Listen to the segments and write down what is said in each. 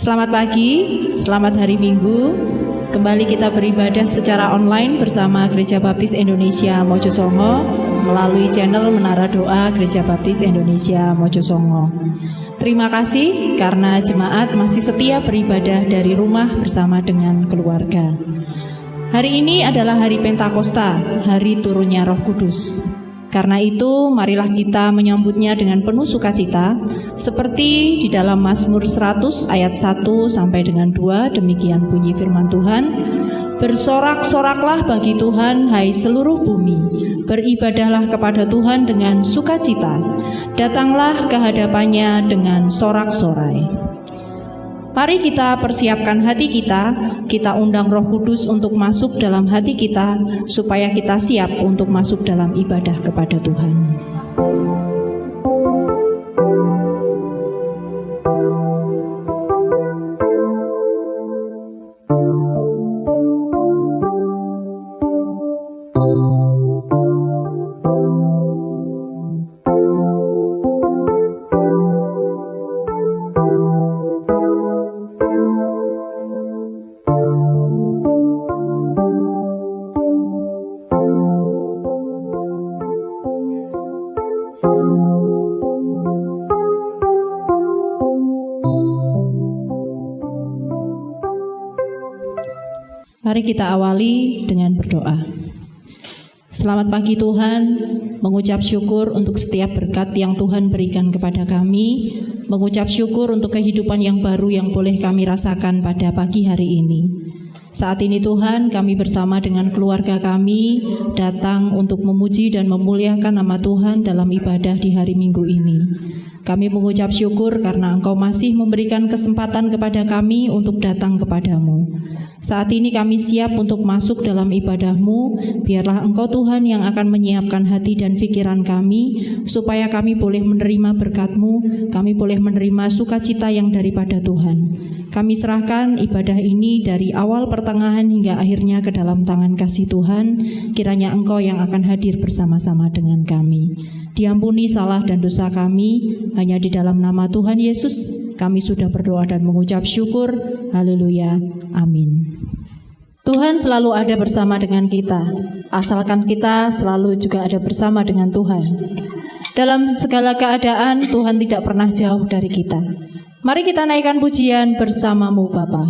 Selamat pagi, selamat hari Minggu. Kembali kita beribadah secara online bersama Gereja Baptis Indonesia Mojosongo melalui channel Menara Doa Gereja Baptis Indonesia Mojosongo. Terima kasih karena jemaat masih setia beribadah dari rumah bersama dengan keluarga. Hari ini adalah hari Pentakosta, hari turunnya Roh Kudus. Karena itu, marilah kita menyambutnya dengan penuh sukacita, seperti di dalam Mazmur 100 ayat 1 sampai dengan 2, demikian bunyi firman Tuhan. Bersorak-soraklah bagi Tuhan, hai seluruh bumi, beribadahlah kepada Tuhan dengan sukacita, datanglah ke hadapannya dengan sorak-sorai. Mari kita persiapkan hati kita undang Roh Kudus untuk masuk dalam hati kita, supaya kita siap untuk masuk dalam ibadah kepada Tuhan. Mari kita awali dengan berdoa. Selamat pagi Tuhan, mengucap syukur untuk setiap berkat yang Tuhan berikan kepada kami, mengucap syukur untuk kehidupan yang baru yang boleh kami rasakan pada pagi hari ini. Saat ini Tuhan, kami bersama dengan keluarga kami datang untuk memuji dan memuliakan nama Tuhan dalam ibadah di hari Minggu ini. Kami mengucap syukur karena Engkau masih memberikan kesempatan kepada kami untuk datang kepadamu. Saat ini kami siap untuk masuk dalam ibadah-Mu. Biarlah Engkau Tuhan yang akan menyiapkan hati dan pikiran kami, supaya kami boleh menerima berkat-Mu, kami boleh menerima sukacita yang daripada Tuhan. Kami serahkan ibadah ini dari awal pertengahan hingga akhirnya ke dalam tangan kasih Tuhan. Kiranya Engkau yang akan hadir bersama-sama dengan kami. Diampuni salah dan dosa kami, hanya di dalam nama Tuhan Yesus kami sudah berdoa dan mengucap syukur. Haleluya, amin. Tuhan selalu ada bersama dengan kita, asalkan kita selalu juga ada bersama dengan Tuhan. Dalam segala keadaan, Tuhan tidak pernah jauh dari kita. Mari kita naikkan pujian bersama-Mu Bapa.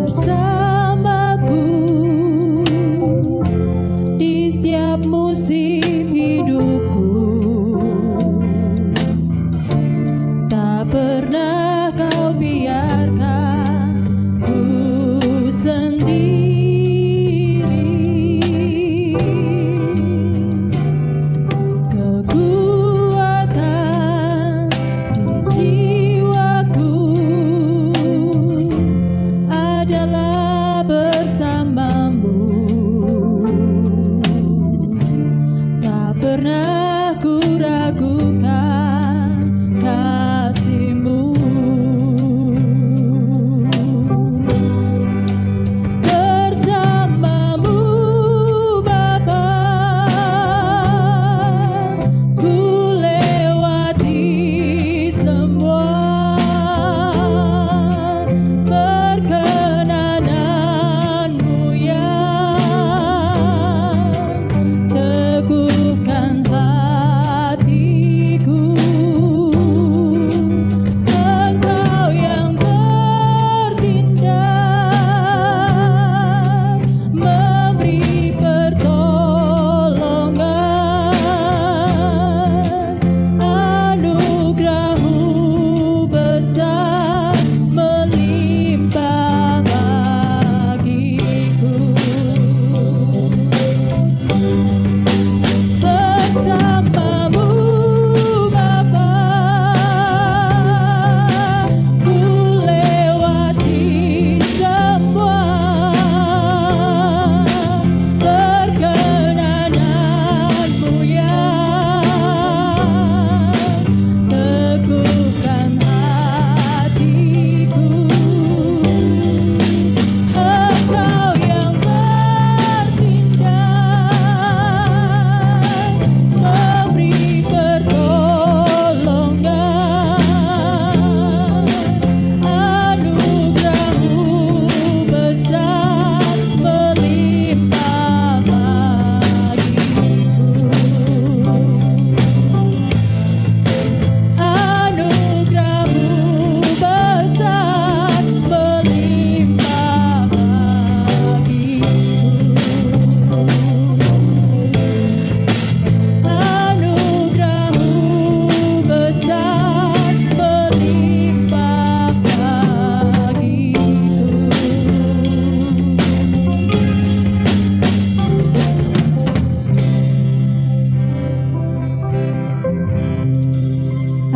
Bersama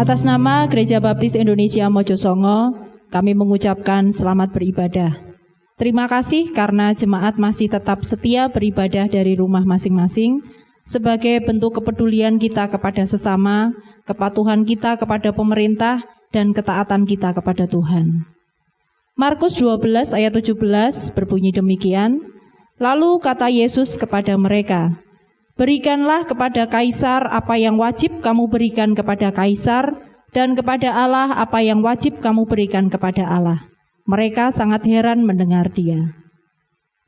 Atas nama Gereja Baptis Indonesia Mojosongo, kami mengucapkan selamat beribadah. Terima kasih karena jemaat masih tetap setia beribadah dari rumah masing-masing sebagai bentuk kepedulian kita kepada sesama, kepatuhan kita kepada pemerintah, dan ketaatan kita kepada Tuhan. Markus 12 ayat 17 berbunyi demikian, lalu kata Yesus kepada mereka, berikanlah kepada Kaisar apa yang wajib kamu berikan kepada Kaisar, dan kepada Allah apa yang wajib kamu berikan kepada Allah. Mereka sangat heran mendengar Dia.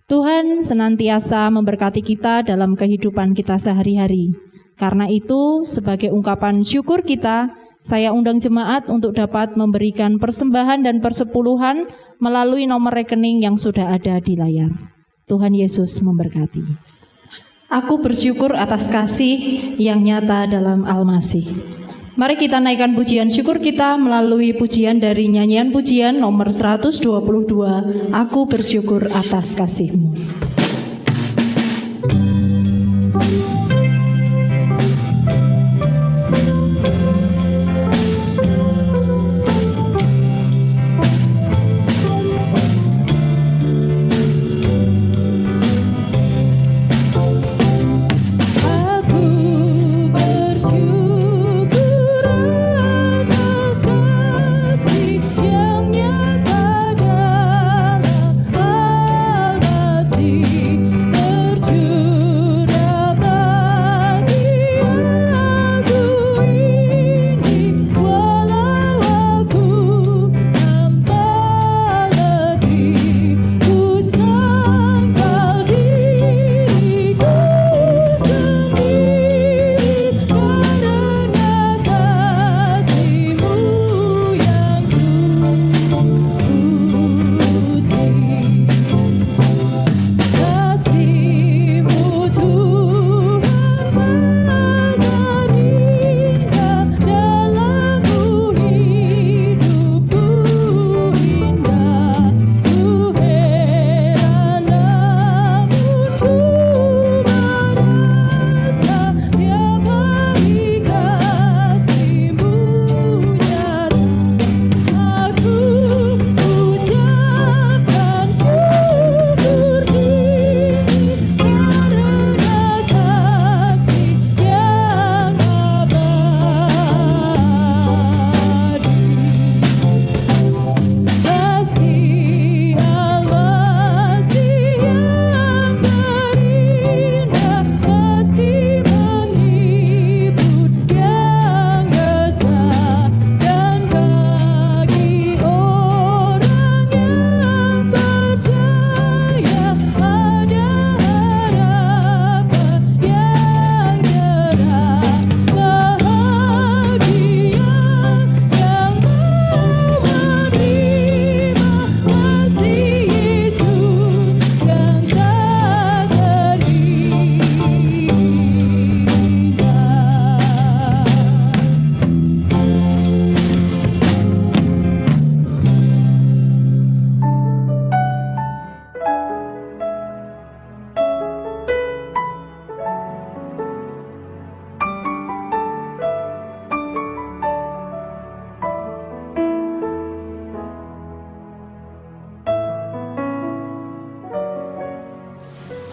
Tuhan senantiasa memberkati kita dalam kehidupan kita sehari-hari. Karena itu, sebagai ungkapan syukur kita, saya undang jemaat untuk dapat memberikan persembahan dan persepuluhan melalui nomor rekening yang sudah ada di layar. Tuhan Yesus memberkati. Aku bersyukur atas kasih yang nyata dalam Al-Masih. Mari kita naikkan pujian syukur kita melalui pujian dari nyanyian pujian nomor 122, Aku bersyukur atas kasih-Mu.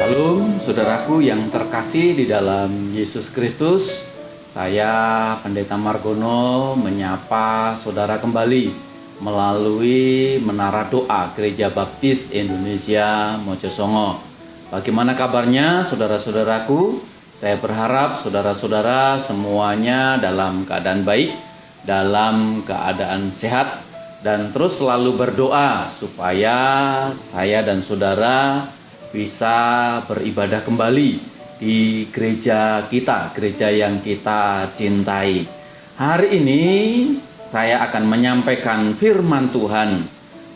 Salam saudaraku yang terkasih di dalam Yesus Kristus. Saya Pendeta Margono menyapa saudara kembali melalui Menara Doa Gereja Baptis Indonesia Mojosongo. Bagaimana kabarnya saudara-saudaraku? Saya berharap saudara-saudara semuanya dalam keadaan baik, dalam keadaan sehat, dan terus selalu berdoa supaya saya dan saudara bisa beribadah kembali di gereja kita, gereja yang kita cintai. Hari ini saya akan menyampaikan firman Tuhan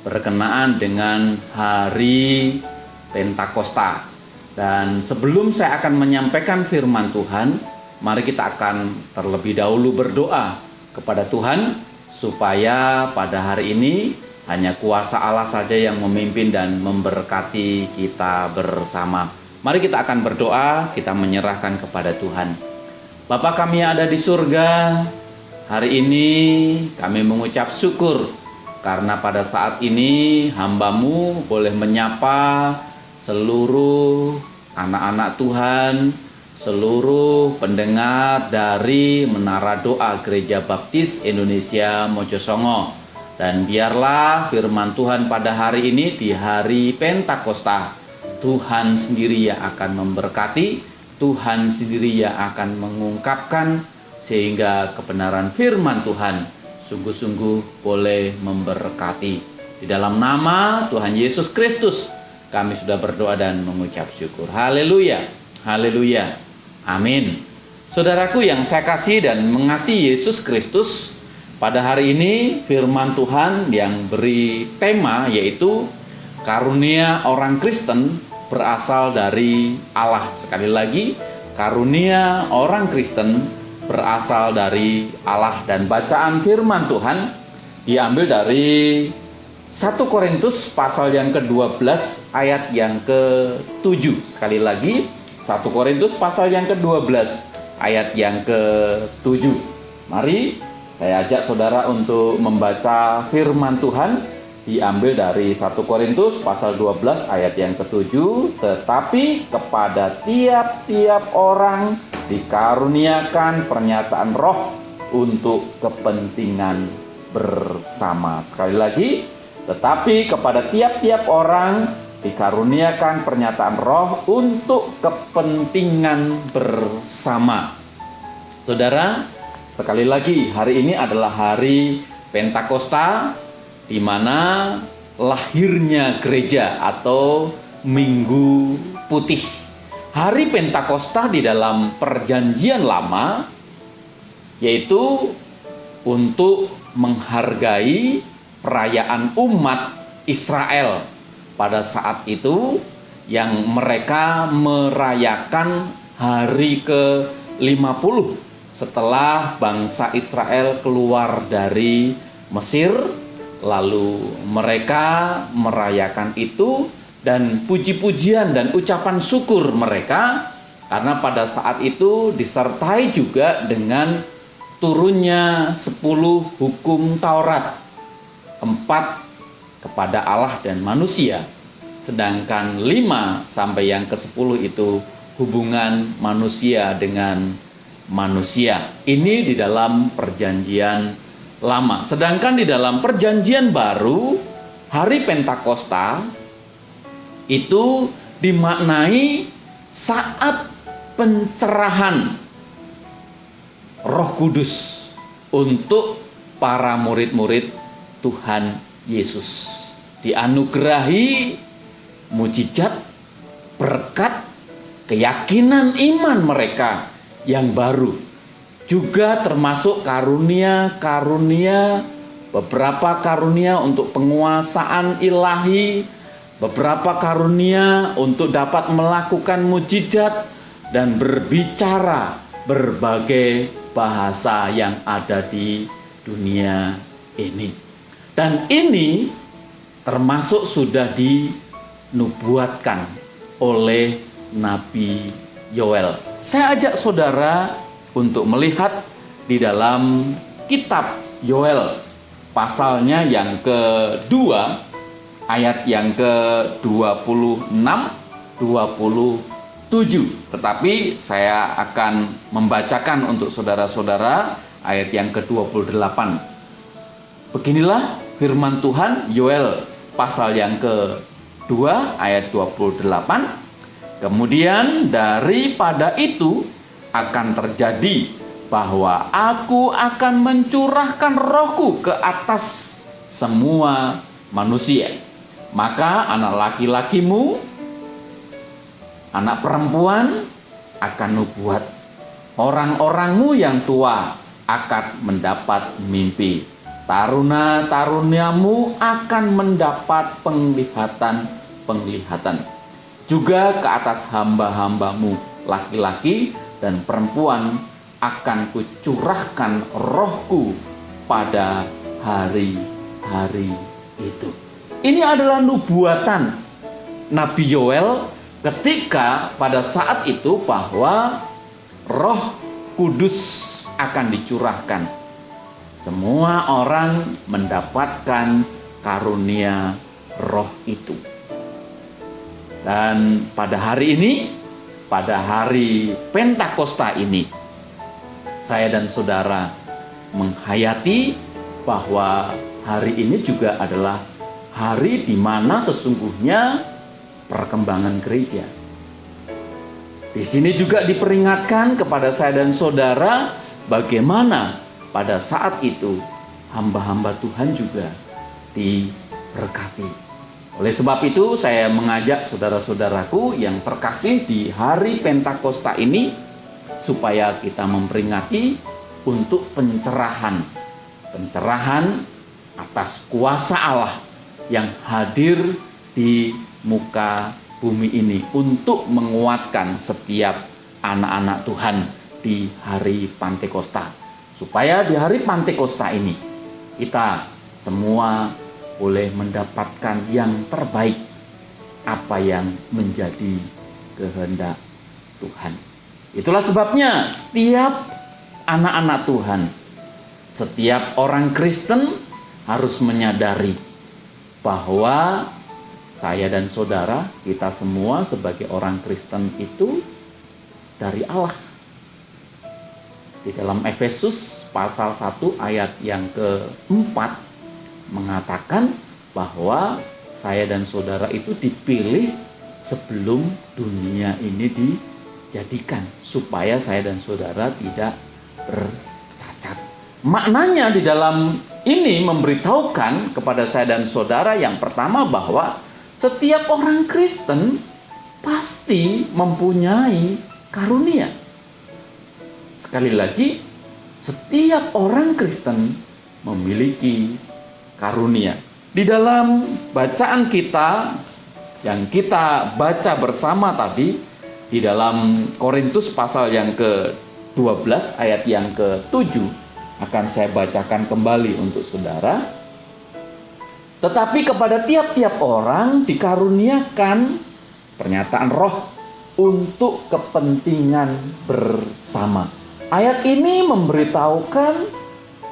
berkenaan dengan hari Pentakosta. Dan sebelum saya akan menyampaikan firman Tuhan, mari kita akan terlebih dahulu berdoa kepada Tuhan supaya pada hari ini hanya kuasa Allah saja yang memimpin dan memberkati kita bersama. Mari kita akan berdoa, kita menyerahkan kepada Tuhan. Bapa kami yang ada di surga, Hari ini kami mengucap syukur karena pada saat ini hamba-Mu boleh menyapa seluruh anak-anak Tuhan, seluruh pendengar dari Menara Doa Gereja Baptis Indonesia Mojosongo. Dan biarlah firman Tuhan pada hari ini di hari Pentakosta, Tuhan sendiri yang akan memberkati, Tuhan sendiri yang akan mengungkapkan, sehingga kebenaran firman Tuhan sungguh-sungguh boleh memberkati. Di dalam nama Tuhan Yesus Kristus kami sudah berdoa dan mengucap syukur. Haleluya, haleluya, amin. Saudaraku yang saya kasih dan mengasihi Yesus Kristus, pada hari ini firman Tuhan yang beri tema yaitu karunia orang Kristen berasal dari Allah. Sekali lagi, karunia orang Kristen berasal dari Allah. Dan bacaan firman Tuhan diambil dari 1 Korintus pasal yang ke-12 ayat yang ke-7. Sekali lagi, 1 Korintus pasal yang ke-12 ayat yang ke-7. Mari saya ajak saudara untuk membaca firman Tuhan, diambil dari 1 Korintus pasal 12 ayat yang ke-7. Tetapi kepada tiap-tiap orang dikaruniakan pernyataan roh untuk kepentingan bersama. Sekali lagi, tetapi kepada tiap-tiap orang dikaruniakan pernyataan roh untuk kepentingan bersama. Saudara, sekali lagi, hari ini adalah hari Pentakosta, di mana lahirnya gereja atau Minggu Putih. Hari Pentakosta di dalam Perjanjian Lama yaitu untuk menghargai perayaan umat Israel pada saat itu yang mereka merayakan hari ke-50 setelah bangsa Israel keluar dari Mesir. Lalu mereka merayakan itu dan puji-pujian dan ucapan syukur mereka karena pada saat itu disertai juga dengan turunnya 10 hukum Taurat, 4 kepada Allah dan manusia, sedangkan 5 sampai yang ke-10 itu hubungan manusia dengan manusia. Ini di dalam Perjanjian Lama. Sedangkan di dalam Perjanjian Baru, hari Pentakosta itu dimaknai saat pencerahan Roh Kudus untuk para murid-murid Tuhan Yesus. Dianugerahi mujizat, berkat, keyakinan iman mereka yang baru. Juga termasuk karunia-karunia, beberapa karunia untuk penguasaan ilahi, beberapa karunia untuk dapat melakukan mujizat dan berbicara berbagai bahasa yang ada di dunia ini. Dan ini termasuk sudah dinubuatkan oleh Nabi Yoel. Saya ajak saudara untuk melihat di dalam kitab Yoel pasalnya yang kedua, ayat yang ke-26, 27. Tetapi saya akan membacakan untuk saudara-saudara ayat yang ke-28. Beginilah firman Tuhan, Yoel pasal yang ke-2 ayat 28. Kemudian daripada itu akan terjadi bahwa aku akan mencurahkan rohku ke atas semua manusia. Maka anak laki-lakimu, anak perempuan akan nubuat. Orang-orangmu yang tua akan mendapat mimpi. Taruna-taruniamu akan mendapat penglihatan-penglihatan. Juga ke atas hamba-hambamu laki-laki dan perempuan akan kucurahkan rohku pada hari-hari itu. Ini adalah nubuatan Nabi Yoel ketika pada saat itu bahwa Roh Kudus akan dicurahkan. semua orang mendapatkan karunia roh itu. Dan pada hari ini, pada hari Pentakosta ini, saya dan saudara menghayati bahwa hari ini juga adalah hari di mana sesungguhnya perkembangan gereja. Di sini juga diperingatkan kepada saya dan saudara bagaimana pada saat itu hamba-hamba Tuhan juga diberkati. Oleh sebab itu saya mengajak saudara-saudaraku yang terkasih di hari Pentakosta ini supaya kita memperingati untuk pencerahan atas kuasa Allah yang hadir di muka bumi ini untuk menguatkan setiap anak-anak Tuhan di hari Pentakosta. Supaya di hari Pentakosta ini kita semua boleh mendapatkan yang terbaik, apa yang menjadi kehendak Tuhan. Itulah sebabnya setiap anak-anak Tuhan, setiap orang Kristen harus menyadari bahwa saya dan saudara, kita semua sebagai orang Kristen itu dari Allah. Di dalam Efesus pasal 1 ayat yang keempat mengatakan bahwa saya dan saudara itu dipilih sebelum dunia ini dijadikan, supaya saya dan saudara tidak bercacat. Maknanya di dalam ini memberitahukan kepada saya dan saudara yang pertama bahwa setiap orang Kristen pasti mempunyai karunia. Sekali lagi, setiap orang Kristen memiliki karunia. Di dalam bacaan kita yang kita baca bersama tadi, di dalam Korintus pasal yang ke-12 ayat yang ke-7 akan saya bacakan kembali untuk saudara. Tetapi kepada tiap-tiap orang dikaruniakan pernyataan roh untuk kepentingan bersama. Ayat ini memberitahukan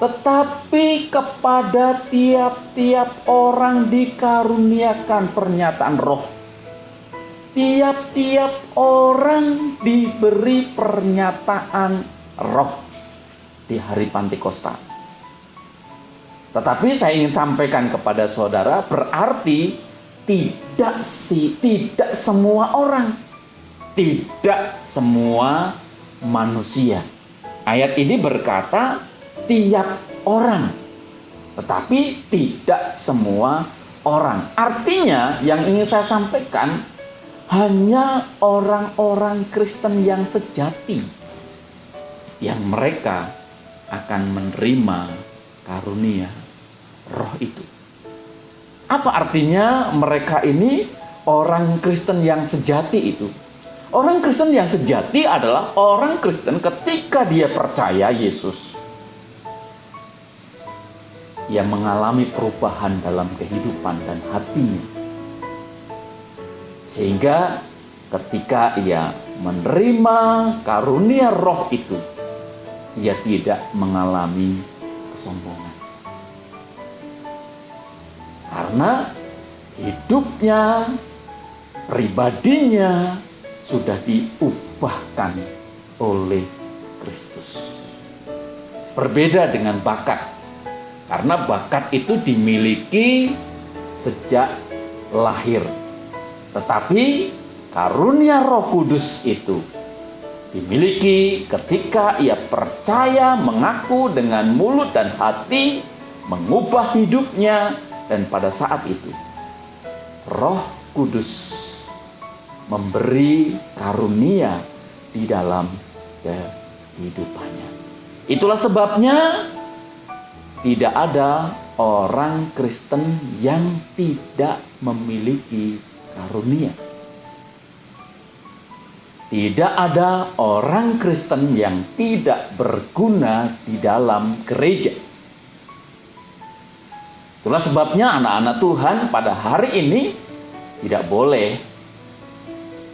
tetapi kepada tiap-tiap orang dikaruniakan pernyataan roh. Tiap-tiap orang diberi pernyataan roh di hari Pentakosta. Tetapi saya ingin sampaikan kepada saudara, berarti tidak semua orang, tidak semua manusia. Ayat ini berkata tiap orang, tetapi tidak semua orang. Artinya yang ingin saya sampaikan, hanya orang-orang Kristen yang sejati yang mereka akan menerima karunia roh itu. Apa artinya mereka ini orang Kristen yang sejati itu? Orang Kristen yang sejati adalah orang Kristen ketika dia percaya Yesus, yang mengalami perubahan dalam kehidupan dan hatinya. Sehingga ketika ia menerima karunia roh itu, ia tidak mengalami kesombongan. Karena hidupnya, pribadinya sudah diubahkan oleh Kristus. Berbeda dengan bakat. Karena bakat itu dimiliki sejak lahir. Tetapi karunia Roh Kudus itu dimiliki ketika ia percaya, mengaku dengan mulut dan hati, mengubah hidupnya, dan pada saat itu Roh Kudus memberi karunia di dalam kehidupannya. Itulah sebabnya tidak ada orang Kristen yang tidak memiliki karunia. Tidak ada orang Kristen yang tidak berguna di dalam gereja. Itulah sebabnya anak-anak Tuhan pada hari ini tidak boleh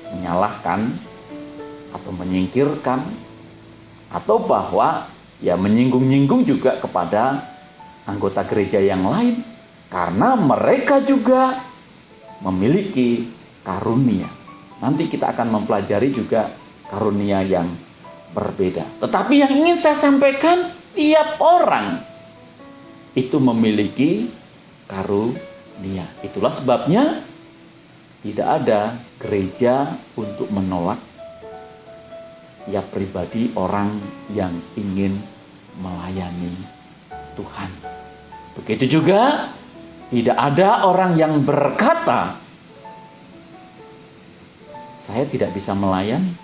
menyalahkan atau menyingkirkan, atau bahwa ya menyinggung-nyinggung juga kepada anggota gereja yang lain karena mereka juga memiliki karunia. Nanti kita akan mempelajari juga karunia yang berbeda. Tetapi yang ingin saya sampaikan, setiap orang itu memiliki karunia. Itulah sebabnya tidak ada gereja untuk menolak setiap pribadi orang yang ingin melayani Tuhan. Begitu juga tidak ada orang yang berkata, saya tidak bisa melayani.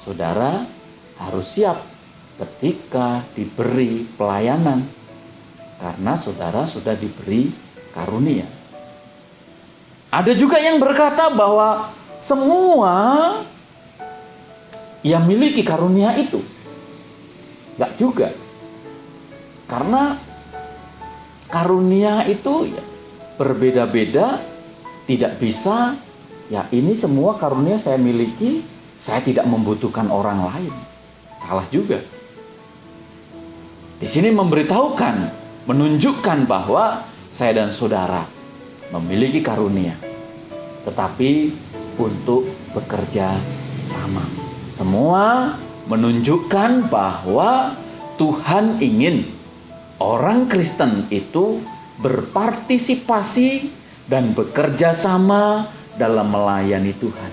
Saudara harus siap ketika diberi pelayanan, karena saudara sudah diberi karunia. Ada juga yang berkata bahwa semua yang miliki karunia itu. Enggak juga. Karena karunia itu ya berbeda-beda, tidak bisa, ya ini semua karunia saya miliki, saya tidak membutuhkan orang lain. Salah juga. Di sini memberitahukan, menunjukkan bahwa saya dan saudara memiliki karunia, tetapi untuk bekerja sama. Semua menunjukkan bahwa Tuhan ingin orang Kristen itu berpartisipasi dan bekerja sama dalam melayani Tuhan.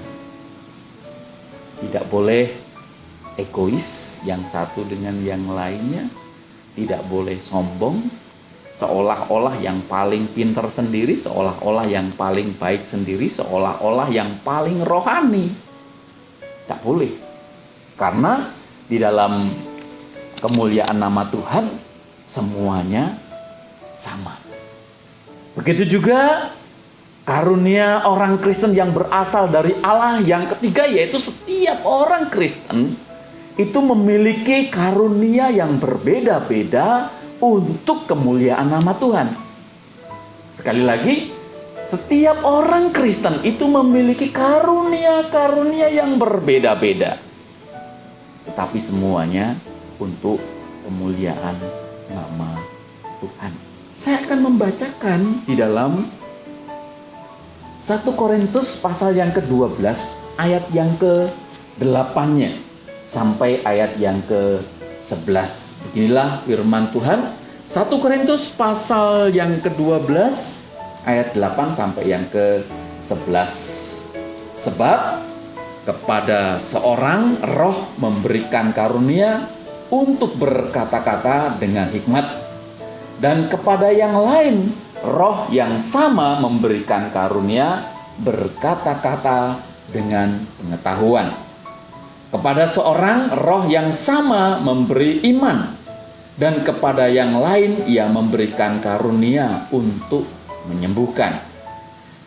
Tidak boleh egois yang satu dengan yang lainnya, tidak boleh sombong, seolah-olah yang paling pintar sendiri, seolah-olah yang paling baik sendiri, seolah-olah yang paling rohani. Tak boleh. Karena di dalam kemuliaan nama Tuhan semuanya sama. Begitu juga karunia orang Kristen yang berasal dari Allah yang ketiga, yaitu setiap orang Kristen itu memiliki karunia yang berbeda-beda untuk kemuliaan nama Tuhan. Sekali lagi, setiap orang Kristen itu memiliki karunia-karunia yang berbeda-beda, tetapi semuanya untuk kemuliaan nama Tuhan. Saya akan membacakan di dalam 1 Korintus pasal yang ke-12 ayat yang ke-8-nya sampai ayat yang ke-11. Beginilah firman Tuhan, 1 Korintus pasal yang ke-12 ayat 8 sampai yang ke-11. Sebab kepada seorang roh memberikan karunia untuk berkata-kata dengan hikmat, dan kepada yang lain roh yang sama memberikan karunia berkata-kata dengan pengetahuan. Kepada seorang roh yang sama memberi iman, dan kepada yang lain ia memberikan karunia untuk menyembuhkan.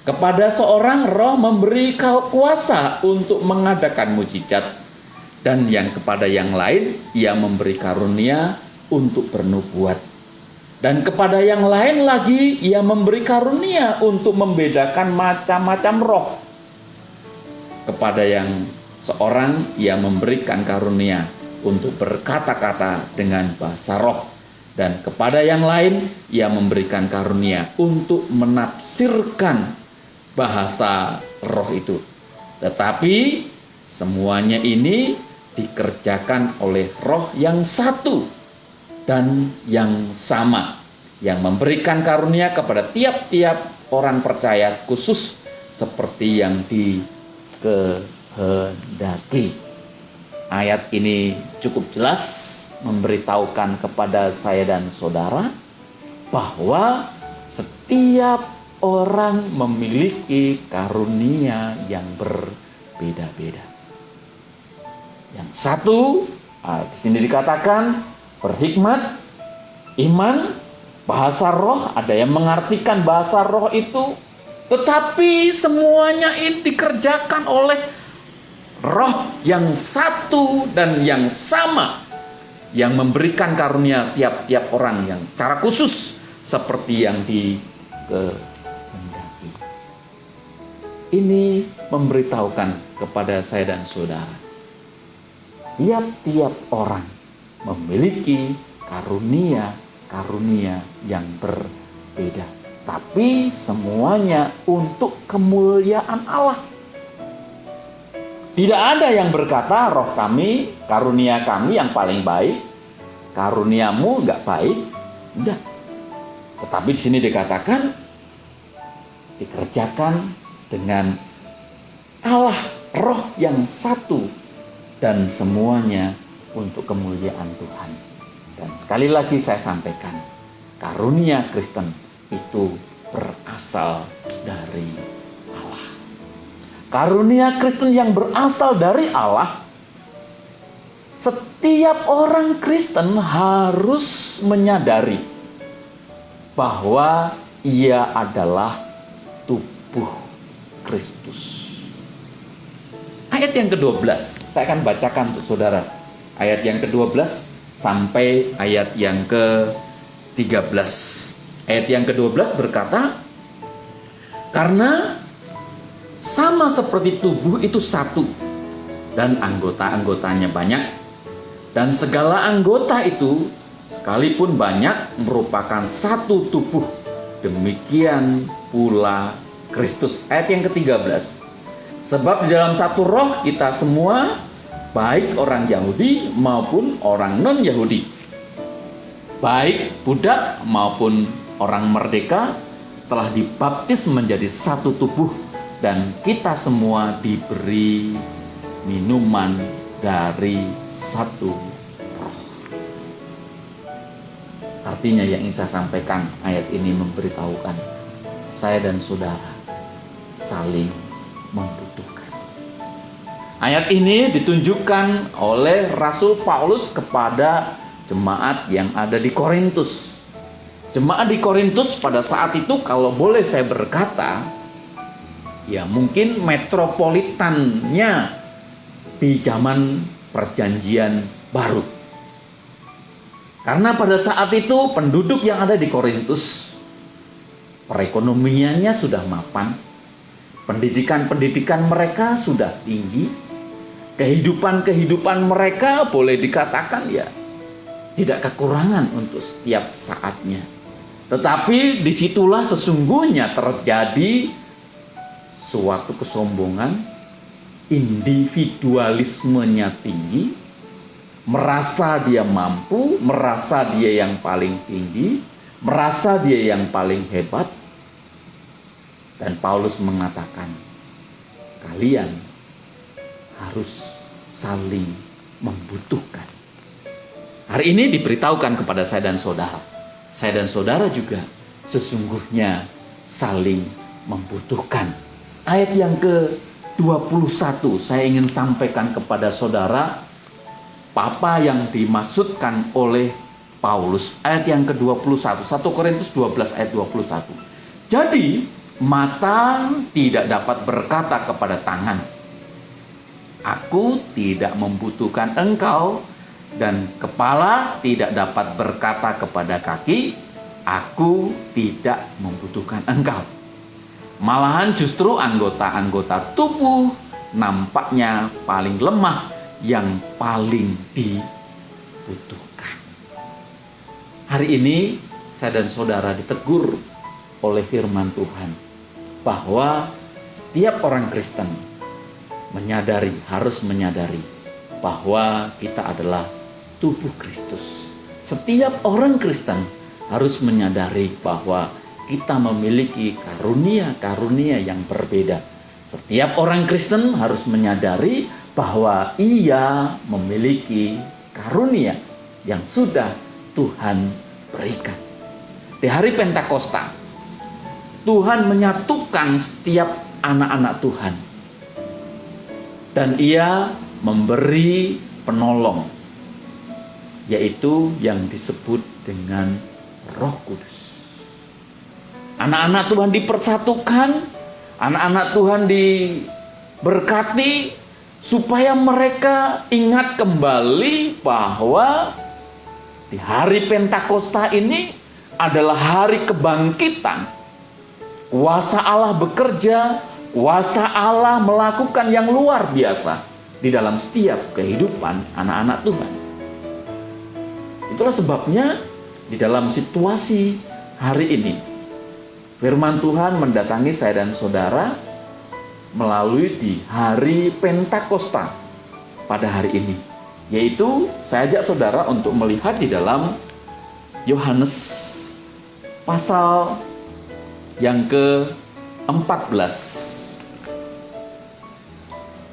Kepada seorang roh memberi kuasa untuk mengadakan mujizat, dan yang kepada yang lain ia memberi karunia untuk bernubuat. Dan kepada yang lain lagi ia memberi karunia untuk membedakan macam-macam roh. Kepada yang seorang ia memberikan karunia untuk berkata-kata dengan bahasa roh, dan kepada yang lain ia memberikan karunia untuk menafsirkan bahasa roh itu. Tetapi semuanya ini dikerjakan oleh roh yang satu dan yang sama, yang memberikan karunia kepada tiap-tiap orang percaya khusus seperti yang dikehendaki. Ayat ini cukup jelas memberitahukan kepada saya dan saudara bahwa setiap orang memiliki karunia yang berbeda-beda. Yang satu, di sini dikatakan berhikmat, iman, bahasa roh. Ada yang mengartikan bahasa roh itu, tetapi semuanya ini dikerjakan oleh roh yang satu dan yang sama, yang memberikan karunia tiap-tiap orang yang secara khusus seperti yang dikehendaki. Ini memberitahukan kepada saya dan saudara, tiap-tiap orang memiliki karunia karunia yang berbeda. Tapi semuanya untuk kemuliaan Allah. Tidak ada yang berkata, roh kami, karunia kami yang paling baik, karuniamu nggak baik. Tidak. Tetapi di sini dikatakan, dikerjakan dengan Allah, roh yang satu, dan semuanya untuk kemuliaan Tuhan. Dan sekali lagi saya sampaikan, karunia Kristen itu berasal dari Allah. Karunia Kristen yang berasal dari Allah, setiap orang Kristen harus menyadari bahwa ia adalah tubuh Kristus. Ayat yang ke-12, saya akan bacakan untuk saudara. Ayat yang ke-12 sampai ayat yang ke-13. Ayat yang ke-12 berkata, karena sama seperti tubuh itu satu, dan anggota-anggotanya banyak, dan segala anggota itu sekalipun banyak merupakan satu tubuh, demikian pula Kristus. Ayat yang ke-13, sebab di dalam satu roh kita semua, baik orang Yahudi maupun orang non-Yahudi, baik budak maupun orang merdeka, telah dibaptis menjadi satu tubuh, dan kita semua diberi minuman dari satu roh. Artinya yang ingin saya sampaikan, ayat ini memberitahukan saya dan saudara saling membutuhkan. Ayat ini ditunjukkan oleh Rasul Paulus kepada jemaat yang ada di Korintus. Jemaat di Korintus pada saat itu, kalau boleh saya berkata, ya mungkin metropolitannya di zaman perjanjian baru. Karena pada saat itu penduduk yang ada di Korintus, perekonomiannya sudah mapan, pendidikan mereka sudah tinggi, kehidupan mereka boleh dikatakan ya tidak kekurangan untuk setiap saatnya. Tetapi disitulah sesungguhnya terjadi suatu kesombongan, individualismenya tinggi, merasa dia mampu, merasa dia yang paling tinggi, merasa dia yang paling hebat. Dan Paulus mengatakan, kalian harus saling membutuhkan. Hari ini diberitahukan kepada saya dan saudara. Saya dan saudara juga sesungguhnya saling membutuhkan. Ayat yang ke-21 saya ingin sampaikan kepada saudara apa yang dimaksudkan oleh Paulus. Ayat yang ke-21, 1 Korintus 12 ayat 21. Jadi mata tidak dapat berkata kepada tangan, aku tidak membutuhkan engkau, dan kepala tidak dapat berkata kepada kaki, aku tidak membutuhkan engkau. Malahan justru anggota-anggota tubuh nampaknya paling lemah, yang paling dibutuhkan. Hari ini saya dan saudara ditegur oleh firman Tuhan bahwa setiap orang Kristen harus menyadari bahwa kita adalah tubuh Kristus. Setiap orang Kristen harus menyadari bahwa kita memiliki karunia-karunia yang berbeda. Setiap orang Kristen harus menyadari bahwa ia memiliki karunia yang sudah Tuhan berikan. Di hari Pentakosta, Tuhan menyatukan setiap anak-anak Tuhan. Dan ia memberi penolong, yaitu yang disebut dengan Roh Kudus. Anak-anak Tuhan dipersatukan, anak-anak Tuhan diberkati, supaya mereka ingat kembali bahwa di hari Pentakosta ini adalah hari kebangkitan. Kuasa Allah bekerja, kuasa Allah melakukan yang luar biasa di dalam setiap kehidupan anak-anak Tuhan. Itulah sebabnya Di dalam situasi hari ini, firman Tuhan mendatangi saya dan saudara melalui di hari Pentakosta pada hari ini. Yaitu saya ajak saudara untuk melihat di dalam Yohanes pasal yang ke-14.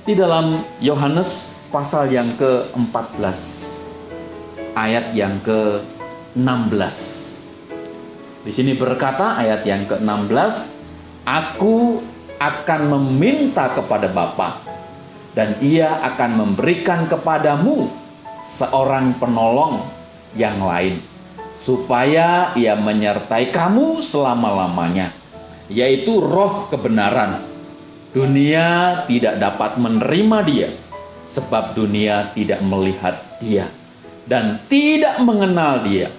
Di dalam Yohanes pasal yang ke-14 ayat yang ke-16. Di sini berkata ayat yang ke-16, "Aku akan meminta kepada Bapa, dan Ia akan memberikan kepadamu seorang penolong yang lain, supaya Ia menyertai kamu selama-lamanya, yaitu Roh kebenaran. Dunia tidak dapat menerima Dia, sebab dunia tidak melihat Dia dan tidak mengenal Dia.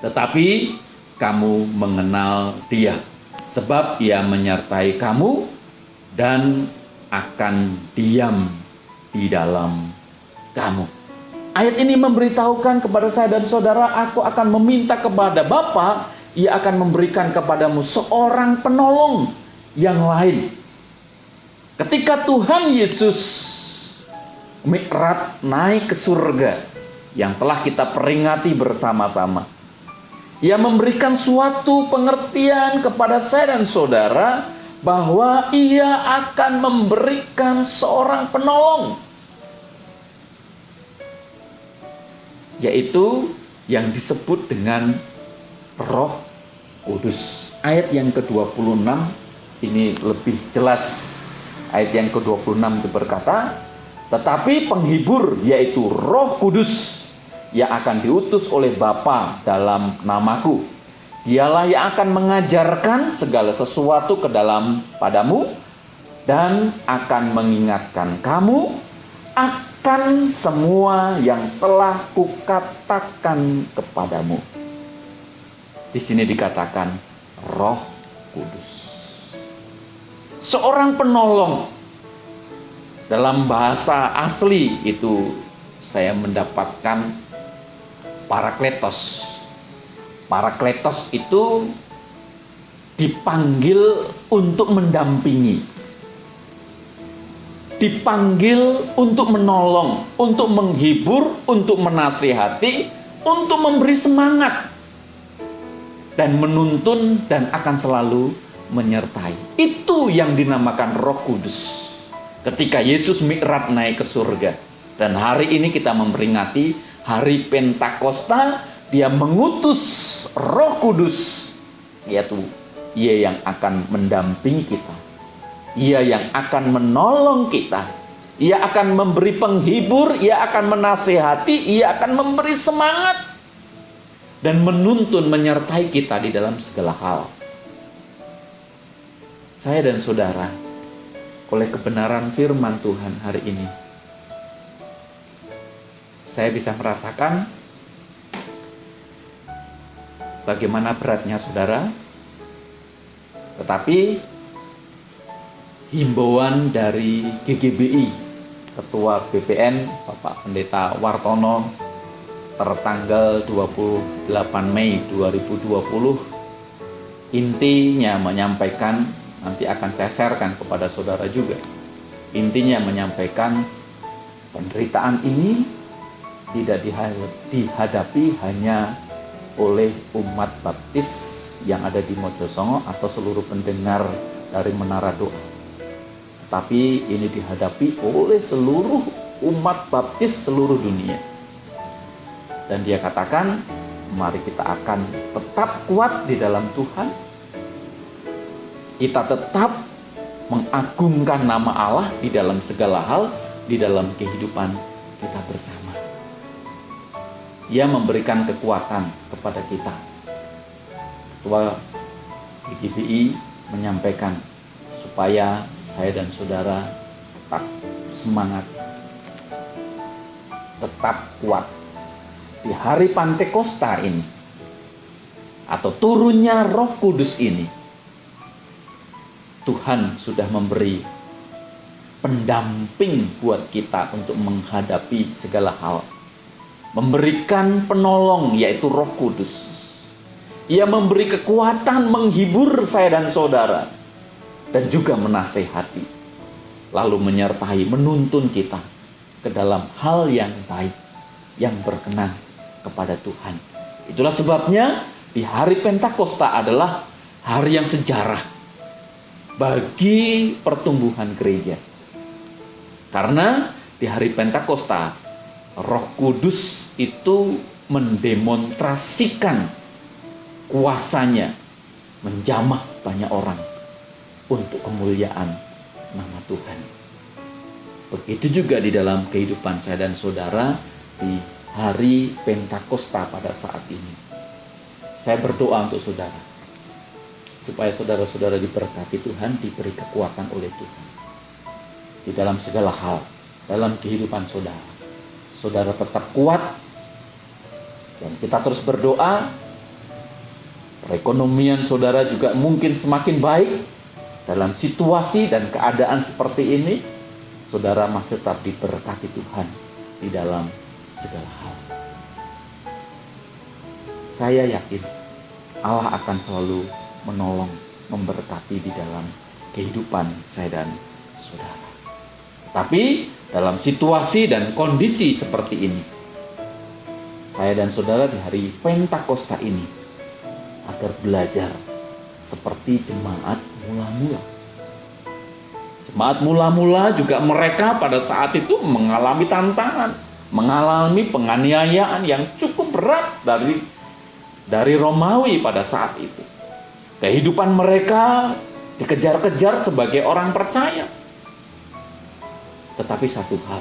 Tetapi kamu mengenal Dia, sebab Ia menyertai kamu dan akan diam di dalam kamu." Ayat ini memberitahukan kepada saya dan saudara, aku akan meminta kepada Bapa, Ia akan memberikan kepadamu seorang penolong yang lain. Ketika Tuhan Yesus Mi'raj naik ke surga yang telah kita peringati bersama-sama, Ia memberikan suatu pengertian kepada saya dan saudara bahwa Ia akan memberikan seorang penolong, yaitu yang disebut dengan Roh Kudus. Ayat yang ke-26 ini lebih jelas. Ayat yang ke-26 itu berkata, "Tetapi penghibur, yaitu Roh Kudus, yang akan diutus oleh Bapa dalam namaku, Dialah yang akan mengajarkan segala sesuatu ke dalam padamu dan akan mengingatkan kamu akan semua yang telah kukatakan kepadamu." Di sini dikatakan Roh Kudus, seorang penolong. Dalam bahasa asli itu saya mendapatkan parakletos. Parakletos itu dipanggil untuk mendampingi, dipanggil untuk menolong, untuk menghibur, untuk menasihati, untuk memberi semangat, dan menuntun, dan akan selalu menyertai. Itu yang dinamakan Roh Kudus. Ketika Yesus Mi'raj naik ke surga, dan hari ini kita memperingati hari Pentakosta, Dia mengutus Roh Kudus, yaitu Ia yang akan mendampingi kita, Ia yang akan menolong kita, Ia akan memberi penghibur, Ia akan menasihati, Ia akan memberi semangat, dan menuntun, menyertai kita di dalam segala hal. Saya dan saudara, oleh kebenaran firman Tuhan hari ini, saya bisa merasakan bagaimana beratnya saudara. Tetapi himbauan dari GGBI, Ketua BPN Bapak Pendeta Wartono, tertanggal 28 Mei 2020, intinya menyampaikan, nanti akan saya sharekan kepada saudara juga. Intinya menyampaikan penderitaan ini tidak dihadapi hanya oleh umat baptis yang ada di Mojosongo atau seluruh pendengar dari Menara Doa, tapi ini dihadapi oleh seluruh umat baptis seluruh dunia. Dan dia katakan, mari kita akan tetap kuat di dalam Tuhan, kita tetap mengagungkan nama Allah di dalam segala hal, di dalam kehidupan kita bersama. Ia memberikan kekuatan kepada kita. Ketua GGBI menyampaikan supaya saya dan saudara tetap semangat, tetap kuat. Di hari Pentakosta ini, atau turunnya Roh Kudus ini, Tuhan sudah memberi pendamping buat kita untuk menghadapi segala hal. memberikan penolong, yaitu Roh Kudus. Ia memberi kekuatan menghibur saya dan saudara, dan juga menasehati, lalu menyertai, menuntun kita ke dalam hal yang baik, yang berkenan kepada Tuhan. Itulah sebabnya di hari Pentakosta adalah hari yang sejarah bagi pertumbuhan gereja. Karena di hari Pentakosta, Roh Kudus itu mendemonstrasikan kuasanya menjamah banyak orang untuk kemuliaan nama Tuhan. Begitu juga di dalam kehidupan saya dan saudara di hari Pentakosta pada saat ini. Saya berdoa untuk saudara, supaya saudara-saudara diberkati Tuhan, diberi kekuatan oleh Tuhan di dalam segala hal, dalam kehidupan saudara. Saudara tetap kuat, dan kita terus berdoa. Perekonomian saudara juga mungkin semakin baik. Dalam situasi dan keadaan seperti ini, saudara masih tetap diberkati Tuhan di dalam segala hal. Saya yakin Allah akan selalu menolong, memberkati di dalam kehidupan saya dan saudara. Tapi dalam situasi dan kondisi seperti ini, saya dan saudara di hari Pentakosta ini agar belajar seperti jemaat mula-mula. Jemaat mula-mula juga mereka pada saat itu mengalami tantangan, mengalami penganiayaan yang cukup berat dari Romawi pada saat itu. Kehidupan mereka dikejar-kejar sebagai orang percaya. Tetapi satu hal,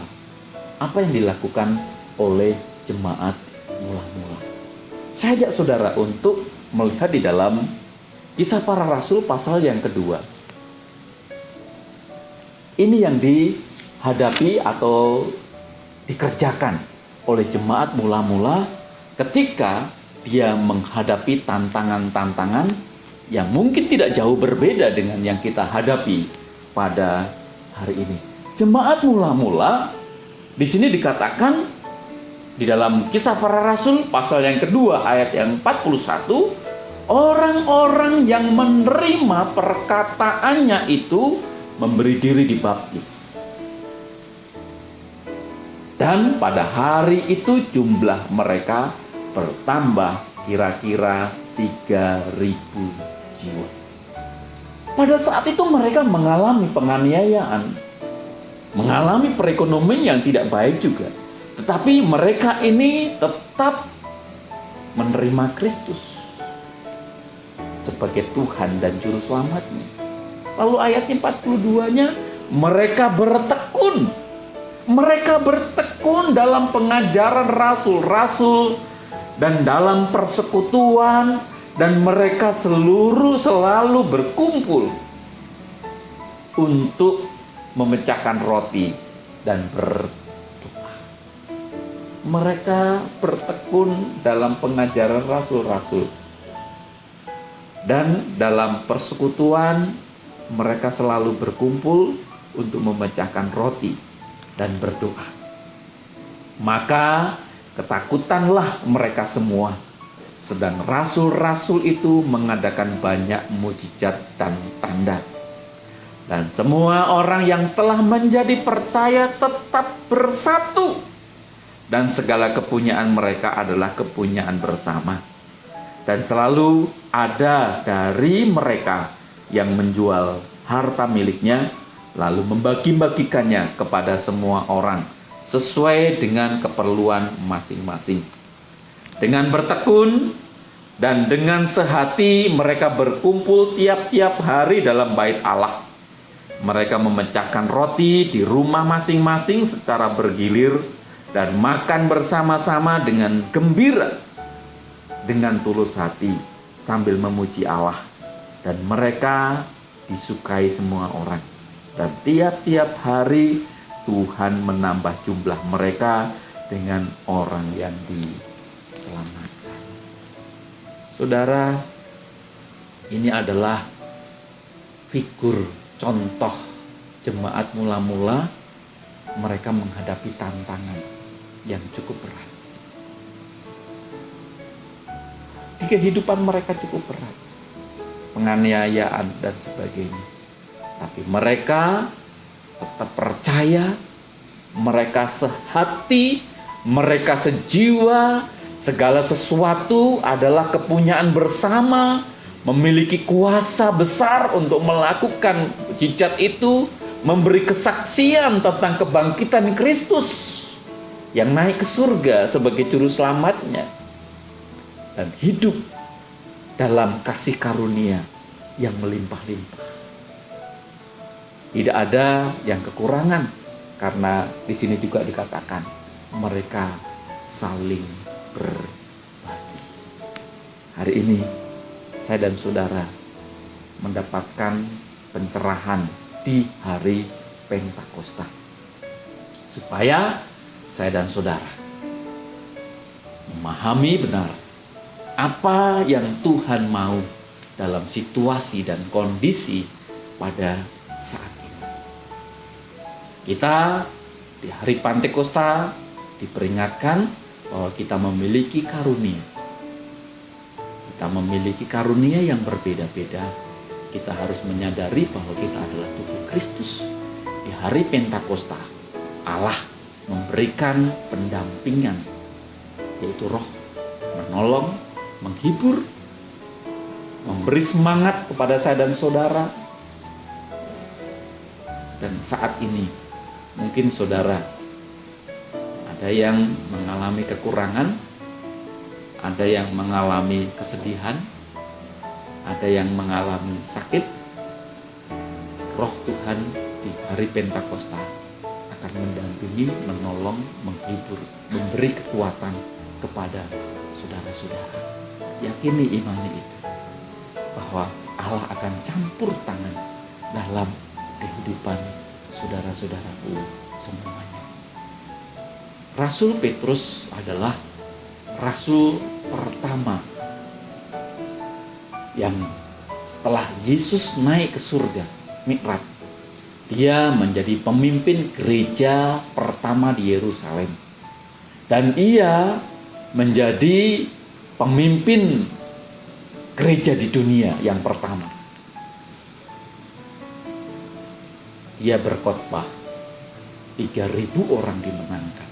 apa yang dilakukan oleh jemaat mula-mula? Saya ajak saudara untuk melihat di dalam Kisah Para Rasul pasal yang kedua. Ini yang dihadapi atau dikerjakan oleh jemaat mula-mula ketika dia menghadapi tantangan-tantangan yang mungkin tidak jauh berbeda dengan yang kita hadapi pada hari ini. Jemaat mula-mula di sini dikatakan di dalam Kisah Para Rasul pasal yang kedua ayat yang 41, orang-orang yang menerima perkataannya itu memberi diri dibaptis. Dan pada hari itu jumlah mereka bertambah kira-kira 3.000 jiwa. Pada saat itu mereka mengalami penganiayaan, mengalami perekonomian yang tidak baik juga. Tetapi mereka ini tetap menerima Kristus sebagai Tuhan dan Juru Selamatnya. Lalu ayat 42-nya, mereka bertekun. Mereka bertekun dalam pengajaran rasul-rasul dan dalam persekutuan, dan mereka selalu berkumpul untuk memecahkan roti dan berdoa. Mereka bertekun dalam pengajaran rasul-rasul dan dalam persekutuan, mereka selalu berkumpul untuk memecahkan roti dan berdoa. Maka ketakutanlah mereka semua, sedang rasul-rasul itu mengadakan banyak mukjizat dan tanda. Dan semua orang yang telah menjadi percaya tetap bersatu, dan segala kepunyaan mereka adalah kepunyaan bersama. Dan selalu ada dari mereka yang menjual harta miliknya, lalu membagi-bagikannya kepada semua orang sesuai dengan keperluan masing-masing. Dengan bertekun dan dengan sehati mereka berkumpul tiap-tiap hari dalam bait Allah. Mereka memecahkan roti di rumah masing-masing secara bergilir dan makan bersama-sama dengan gembira, dengan tulus hati, sambil memuji Allah. Dan mereka disukai semua orang. Dan tiap-tiap hari Tuhan menambah jumlah mereka dengan orang yang diselamatkan. Saudara, ini adalah figur contoh jemaat mula-mula mereka menghadapi tantangan yang cukup berat. di kehidupan mereka cukup berat, penganiayaan dan sebagainya. Tapi mereka tetap percaya, mereka sehati, mereka sejiwa, segala sesuatu adalah kepunyaan bersama, memiliki kuasa besar untuk melakukan mujizat itu, memberi kesaksian tentang kebangkitan Kristus yang naik ke surga sebagai juru selamatnya, dan hidup dalam kasih karunia yang melimpah-limpah. Tidak ada yang kekurangan, karena di sini juga dikatakan mereka saling berbagi. Hari ini saya dan saudara mendapatkan pencerahan di hari Pentakosta, supaya saya dan saudara memahami benar apa yang Tuhan mau dalam situasi dan kondisi pada saat ini. Kita di hari Pentakosta diperingatkan bahwa kita memiliki karunia. Kita memiliki karunia yang berbeda-beda. Kita harus menyadari bahwa kita adalah tubuh Kristus. Di hari Pentakosta, Allah memberikan pendampingan, yaitu Roh, menolong, menghibur, memberi semangat kepada saya dan saudara. Dan saat ini mungkin saudara ada yang mengalami kekurangan, ada yang mengalami kesedihan, ada yang mengalami sakit. Roh Tuhan di hari Pentakosta akan mendampingi, menolong, menghibur, memberi kekuatan kepada saudara-saudara. Yakini, imani itu, bahwa Allah akan campur tangan dalam kehidupan saudara-saudaraku semuanya. Rasul Petrus adalah rasul pertama yang setelah Yesus naik ke surga, Mi'raj, dia menjadi pemimpin gereja pertama di Yerusalem. Dan ia menjadi pemimpin gereja di dunia yang pertama. Dia berkhotbah, 3.000 orang dimenangkan.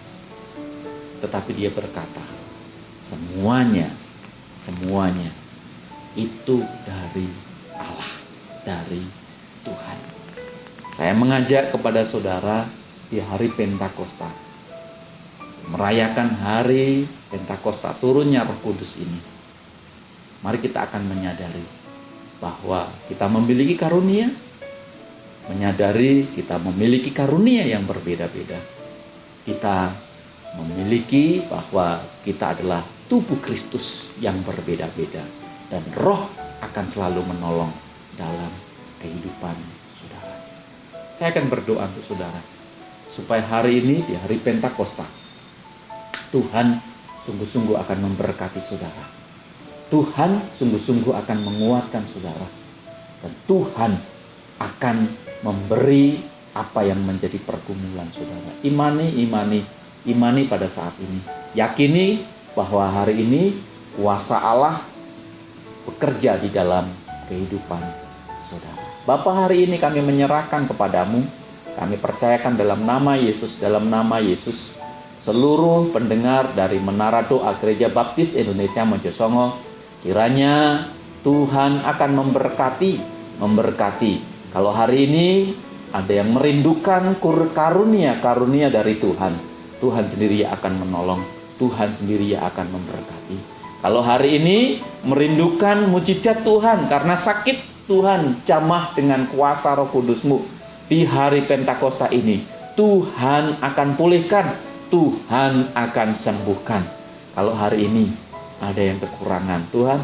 Tetapi dia berkata, semuanya itu dari Allah, dari Tuhan. Saya mengajak kepada saudara di hari Pentakosta, merayakan hari Pentakosta, turunnya Roh Kudus ini. Mari kita akan menyadari bahwa kita memiliki karunia, menyadari kita memiliki karunia yang berbeda-beda. Kita memiliki bahwa kita adalah tubuh Kristus yang berbeda-beda, dan Roh akan selalu menolong dalam kehidupan saudara. Saya akan berdoa untuk saudara supaya hari ini di hari Pentakosta Tuhan sungguh-sungguh akan memberkati saudara. Tuhan sungguh-sungguh akan menguatkan saudara, dan Tuhan akan memberi apa yang menjadi pergumulan saudara. Imani pada saat ini. Yakini bahwa hari ini kuasa Allah bekerja di dalam kehidupan saudara. Bapa, hari ini kami menyerahkan kepadamu. Kami percayakan dalam nama Yesus, seluruh pendengar dari Menara Doa Gereja Baptis Indonesia Mojosongo, kiranya Tuhan akan memberkati. Kalau hari ini ada yang merindukan karunia dari Tuhan, Tuhan sendiri akan menolong, Tuhan sendiri akan memberkati. Kalau hari ini merindukan mujizat Tuhan karena sakit, Tuhan jamah dengan kuasa Roh Kudus-Mu. Di hari Pentakosta ini Tuhan akan pulihkan, Tuhan akan sembuhkan. Kalau hari ini ada yang kekurangan, Tuhan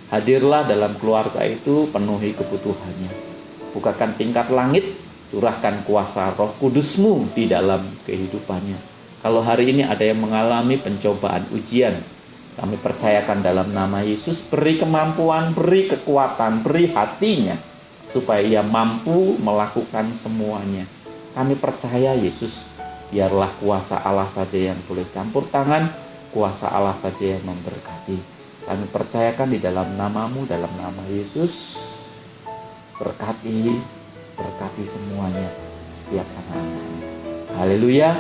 hadirlah dalam keluarga itu, penuhi kebutuhannya. Bukakan tingkat langit, curahkan kuasa Roh Kudus-Mu di dalam kehidupannya. Kalau hari ini ada yang mengalami pencobaan, ujian, kami percayakan dalam nama Yesus, beri kemampuan, beri kekuatan, beri hatinya, supaya ia mampu melakukan semuanya. Kami percaya Yesus, biarlah kuasa Allah saja yang boleh campur tangan, kuasa Allah saja yang memberkati. Kami percayakan di dalam namamu, dalam nama Yesus. Berkati semuanya, setiap anak-anak. Haleluya,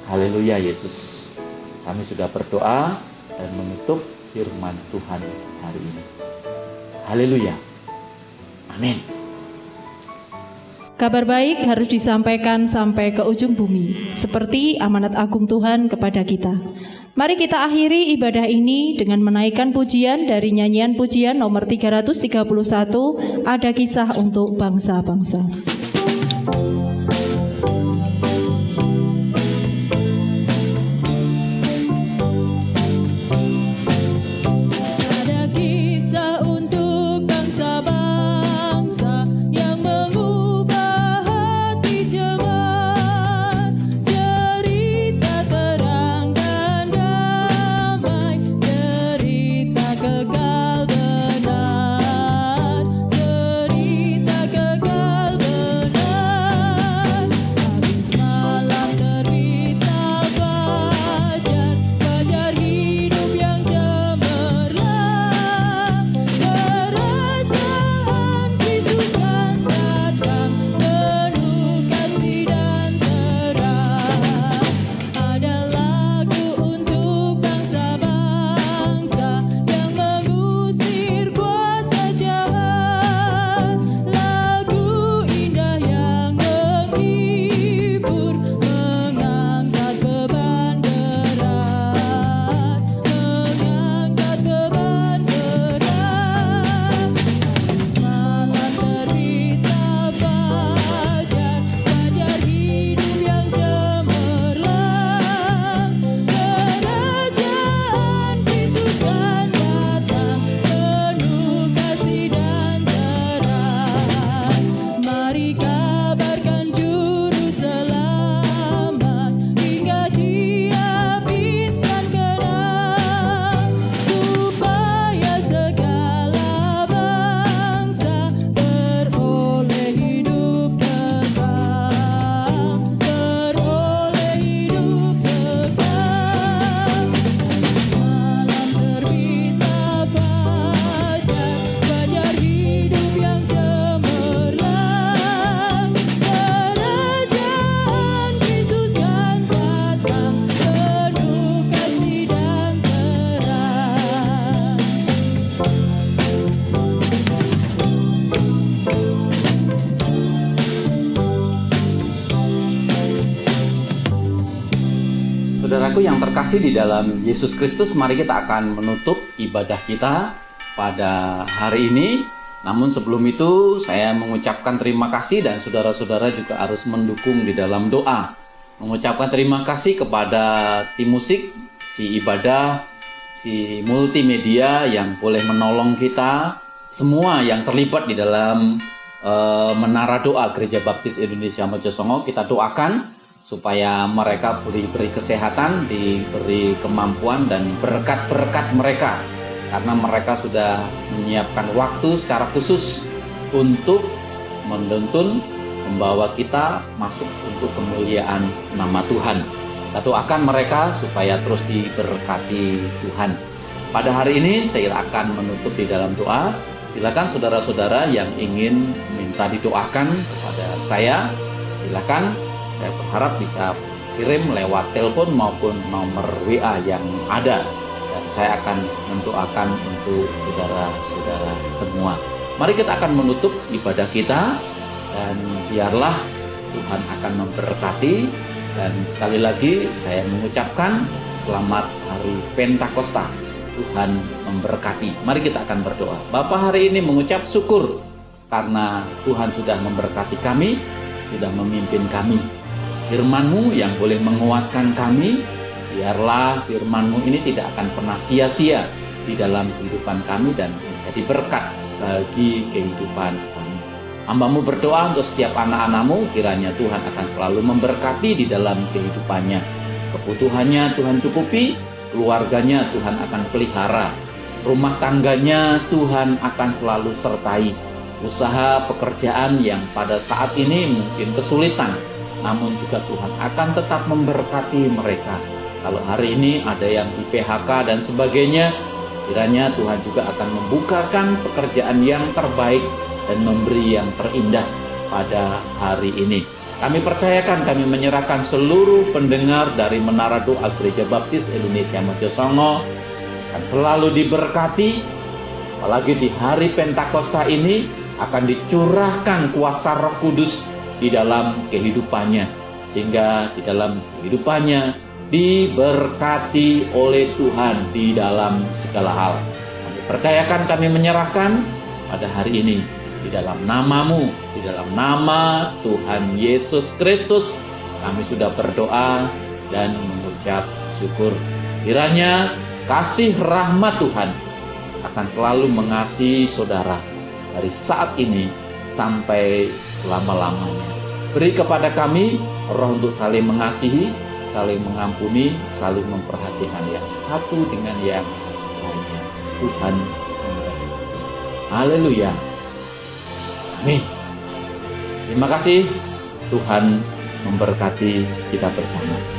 haleluya Yesus. Kami sudah berdoa dan menutup firman Tuhan hari ini. Haleluya, amin. Kabar baik harus disampaikan sampai ke ujung bumi, seperti amanat agung Tuhan kepada kita. Mari kita akhiri ibadah ini dengan menaikkan pujian dari nyanyian pujian nomor 331, Ada Kisah untuk Bangsa-Bangsa. Saudaraku yang terkasih di dalam Yesus Kristus, mari kita akan menutup ibadah kita pada hari ini. Namun sebelum itu saya mengucapkan terima kasih dan saudara-saudara juga harus mendukung di dalam doa. Mengucapkan terima kasih kepada tim musik, si ibadah, si multimedia yang boleh menolong kita, semua yang terlibat di dalam menara doa Gereja Baptis Indonesia Mojosongo. Kita doakan supaya mereka diberi kesehatan, diberi kemampuan dan berkat-berkat mereka, karena mereka sudah menyiapkan waktu secara khusus untuk menuntun, membawa kita masuk untuk kemuliaan nama Tuhan. Kita doakan mereka supaya terus diberkati Tuhan. Pada hari ini saya akan menutup di dalam doa. Silakan saudara-saudara yang ingin minta didoakan kepada saya, silakan. Saya berharap bisa kirim lewat telepon maupun nomor WA yang ada. Dan saya akan mendoakan untuk saudara-saudara semua. Mari kita akan menutup ibadah kita. Dan biarlah Tuhan akan memberkati. Dan sekali lagi saya mengucapkan selamat hari Pentakosta. Tuhan memberkati. Mari kita akan berdoa. Bapa, hari ini mengucap syukur karena Tuhan sudah memberkati kami, sudah memimpin kami. Firman-Mu yang boleh menguatkan kami, biarlah firman-Mu ini tidak akan pernah sia-sia di dalam kehidupan kami dan menjadi berkat bagi kehidupan kami. Hamba-Mu berdoa untuk setiap anak-anak-Mu, kiranya Tuhan akan selalu memberkati di dalam kehidupannya. Kebutuhannya Tuhan cukupi, keluarganya Tuhan akan pelihara, rumah tangganya Tuhan akan selalu sertai. Usaha pekerjaan yang pada saat ini mungkin kesulitan, namun juga Tuhan akan tetap memberkati mereka. Kalau hari ini ada yang di PHK dan sebagainya, Kiranya Tuhan juga akan membukakan pekerjaan yang terbaik dan memberi yang terindah pada hari ini. Kami percayakan, kami menyerahkan seluruh pendengar dari Menara Doa Gereja Baptis Indonesia Mojosongo akan selalu diberkati, apalagi di hari Pentakosta ini akan dicurahkan kuasa Roh Kudus di dalam kehidupannya, sehingga di dalam kehidupannya diberkati oleh Tuhan di dalam segala hal. Kami percayakan, kami menyerahkan pada hari ini di dalam nama-Mu, di dalam nama Tuhan Yesus Kristus, kami sudah berdoa dan mengucap syukur. Kiranya kasih rahmat Tuhan akan selalu mengasihi saudara dari saat ini sampai selama-lamanya. Beri kepada kami roh untuk saling mengasihi, saling mengampuni, saling memperhatikan yang satu dengan yang lainnya. Tuhan memberkati. Haleluya. Amin. Terima kasih. Tuhan memberkati kita bersama.